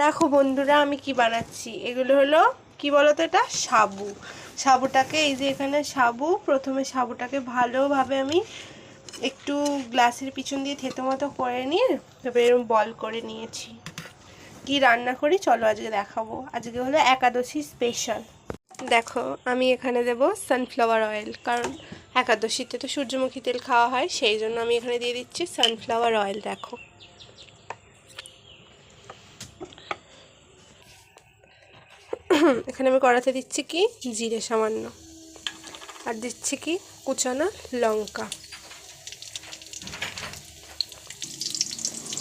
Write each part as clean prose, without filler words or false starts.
দেখো বন্ধুরা আমি কি বানাচ্ছি। এগুলো হলো কি বলো তো, এটা সাবু। সাবুটাকে এই যে এখানে সাবু, প্রথমে সাবুটাকে ভালোভাবে আমি একটু গ্লাসের পিছন দিয়ে থেতো মতো করে নিয়ে তারপরে এরকম বল করে নিয়েছি। কি রান্না করি চলো আজকে দেখাবো। আজকে হলো একাদশী স্পেশাল। দেখো আমি এখানে দেব সানফ্লাওয়ার অয়েল, কারণ একাদশীতে তো সূর্যমুখী তেল খাওয়া হয়, সেই জন্য আমি এখানে দিয়ে দিচ্ছি সানফ্লাওয়ার অয়েল। দেখো এখানে আমি কড়াতে দিচ্ছি কি জিরে সামান্য, আর দিচ্ছি কি কুচানো লঙ্কা।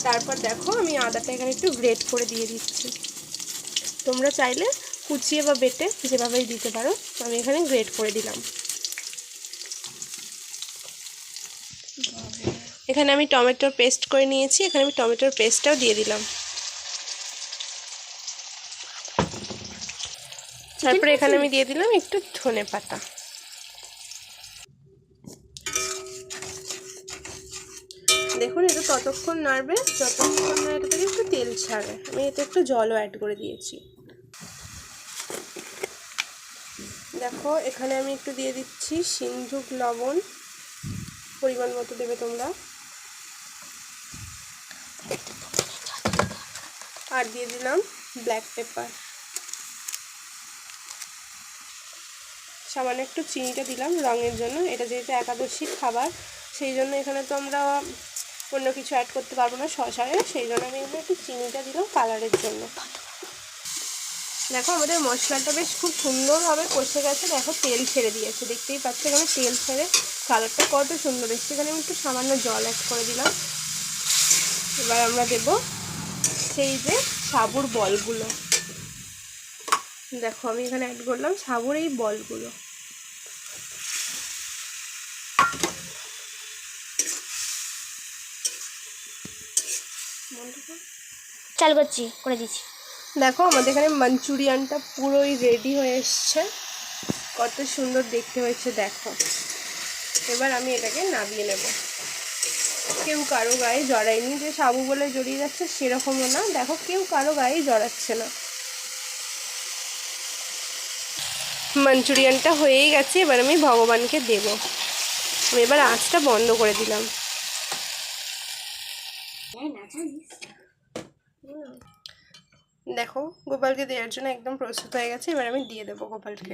তারপর দেখো আমি আদাটা এখানে একটু গ্রেট করে দিয়ে দিচ্ছি। তোমরা চাইলে কুচিয়ে বা বেটে যেভাবেই দিতে পারো, আমি এখানে গ্রেট করে দিলাম। এখানে আমি টমেটোর পেস্ট করে নিয়েছি, এখানে আমি টমেটোর পেস্টটাও দিয়ে দিলাম। তারপরে এখানে আমি দিয়ে দিলাম একটু ধনে পাতা। দেখুন এটা ততক্ষণ নাড়বে যতক্ষণ না এটা থেকে একটু তেল ছাড়ে। আমি এতে একটু জলও অ্যাড করে দিয়েছি। দেখো এখানে আমি একটু দিয়ে দিচ্ছি সিন্ধুক লবণ, পরিমাণ মতো দেবে তোমরা। আর দিয়ে দিলাম ব্ল্যাক পেপার, সামান্য একটু চিনিটা দিলাম রঙের জন্য। এটা যেহেতু একাদশীর খাবার সেই জন্য এখানে তো আমরা অন্য কিছু অ্যাড করতে পারবো না শসায়, সেই জন্য আমি এখানে একটু চিনিটা দিলাম কালারের জন্য। দেখো আমাদের মশলাটা বেশ খুব সুন্দরভাবে কষে গেছে। দেখো তেল ছেড়ে দিয়েছে, দেখতেই পাচ্ছ এখানে তেল ছেড়ে কালারটা কত সুন্দর এসছে। এখানে আমি একটু সামান্য জল অ্যাড করে দিলাম। এবার আমরা দেব সেই যে সাবুর বলগুলো। দেখো আমি এখানে অ্যাড করলাম সাবুর এই বলগুলো। চাল করছি, করে দিচ্ছি। দেখো আমাদের এখানে মাঞ্চুরিয়ানটা পুরোই রেডি হয়ে এসছে, কত সুন্দর দেখতে হয়েছে দেখো। এবার আমি এটাকে নামিয়ে নেব। কেউ কারো গায়ে জড়ায়নি, যে সাবু বলে জড়িয়ে যাচ্ছে সেরকমও না। দেখো কেউ কারো গায়ে জড়াচ্ছে না। মাঞ্চুরিয়ানটা হয়েই গেছে, এবার আমি ভগবানকে দেব। আমি এবার আঁচটা বন্ধ করে দিলাম। দেখো গোপালকে দেওয়ার জন্য একদম প্রস্তুত হয়ে গেছে। এবার আমি দিয়ে দেবো গোপালকে।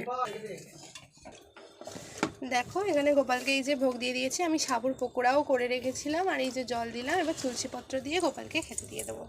দেখো এখানে গোপালকে এই যে ভোগ দিয়ে দিয়েছি। আমি সাবুর পকোড়াও করে রেখেছিলাম, আর এই যে জল দিলাম। এবার তুলসী পত্র দিয়ে গোপালকে খেতে দিয়ে দেবো।